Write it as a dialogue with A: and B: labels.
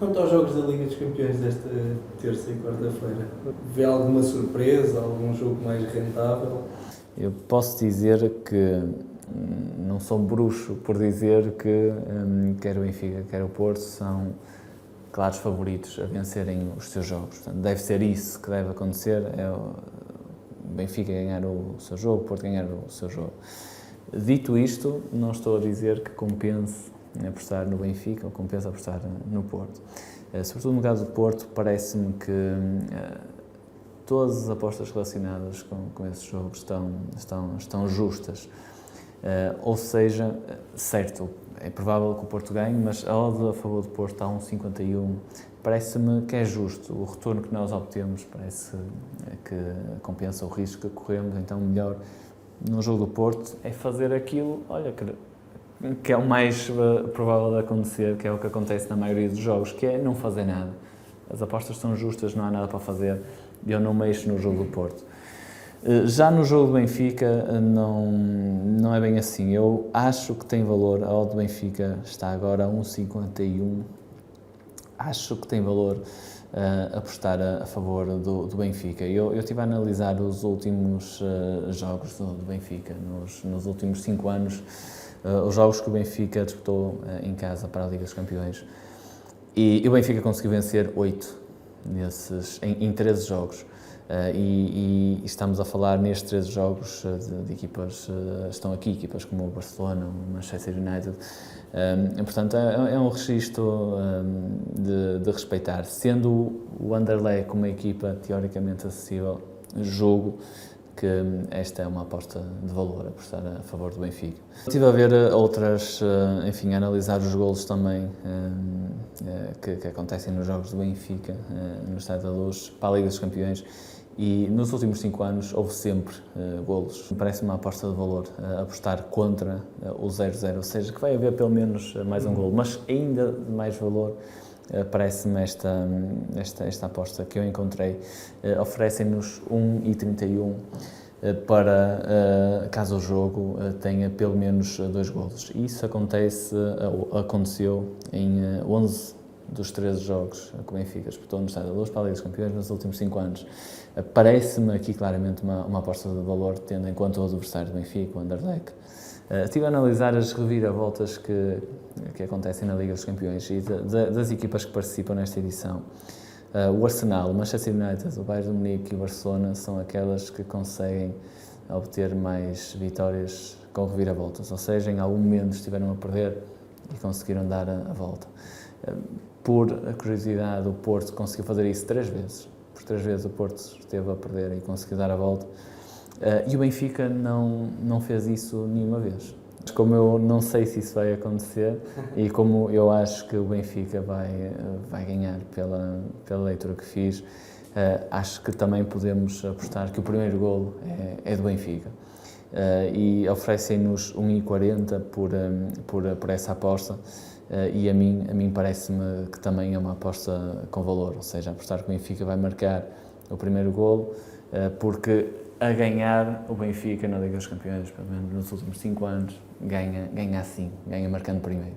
A: Quanto aos jogos da Liga dos Campeões desta terça e quarta-feira, vê alguma surpresa, algum jogo mais rentável?
B: Eu posso dizer que não sou bruxo por dizer que quer o Benfica, quer o Porto são claros favoritos a vencerem os seus jogos. Portanto, deve ser isso que deve acontecer, é o Benfica ganhar o seu jogo, o Porto ganhar o seu jogo. Dito isto, não estou a dizer que compense apostar no Benfica ou compensa apostar no Porto. Sobretudo no caso do Porto, parece-me que todas as apostas relacionadas com esse jogo estão justas. Ou seja, certo, é provável que o Porto ganhe, mas a odd a favor do Porto está a 1,51. Parece-me que é justo. O retorno que nós obtemos parece que compensa o risco que corremos, então melhor no jogo do Porto é fazer aquilo, olha, que é o mais provável de acontecer, que é o que acontece na maioria dos jogos, que é não fazer nada. As apostas são justas, não há nada para fazer, eu não mexo no jogo do Porto. Já no jogo do Benfica não é bem assim, eu acho que tem valor, a odd do Benfica está agora a 1,51, acho que tem valor apostar a favor do Benfica. Eu estive a analisar os últimos jogos do Benfica, nos últimos 5 anos, os jogos que o Benfica disputou em casa para a Liga dos Campeões, e o Benfica conseguiu vencer 8 em 13 jogos. E estamos a falar nestes 13 jogos de equipas, estão aqui equipas como o Barcelona, o Manchester United, portanto é um registro de respeitar. Sendo o Anderlecht uma equipa teoricamente acessível, julgo que esta é uma aposta de valor, apostar a favor do Benfica. Estive a ver outras, enfim, a analisar os golos também que acontecem nos jogos do Benfica, no Estádio da Luz, para a Liga dos Campeões, e nos últimos 5 anos houve sempre golos. Parece-me uma aposta de valor apostar contra o 0-0, ou seja, que vai haver pelo menos mais um golo, mas ainda de mais valor parece-me esta aposta que eu encontrei. Oferecem-nos 1,31 para caso o jogo tenha pelo menos 2 golos. Isso aconteceu em 11 dos 13 jogos que o Benfica disputou no Estádio da Luz para a Liga dos Campeões nos últimos 5 anos. Parece-me aqui claramente uma aposta de valor, tendo em conta o adversário do Benfica, o Anderlecht. Estive a analisar as reviravoltas que acontecem na Liga dos Campeões e das equipas que participam nesta edição. O Arsenal, o Manchester United, o Bayern de Munique e o Barcelona são aquelas que conseguem obter mais vitórias com reviravoltas, ou seja, em algum momento estiveram a perder e conseguiram dar a volta. Por curiosidade, o Porto conseguiu fazer isso 3 vezes. Por 3 vezes o Porto esteve a perder e conseguiu dar a volta. E o Benfica não fez isso nenhuma vez. Mas como eu não sei se isso vai acontecer e como eu acho que o Benfica vai ganhar pela leitura que fiz, acho que também podemos apostar que o primeiro golo é do Benfica. E oferecem-nos 1,40 por essa aposta. E a mim parece-me que também é uma aposta com valor, ou seja, apostar que o Benfica vai marcar o primeiro golo, porque a ganhar o Benfica na Liga dos Campeões, pelo menos nos últimos 5 anos, ganha assim, ganha marcando primeiro.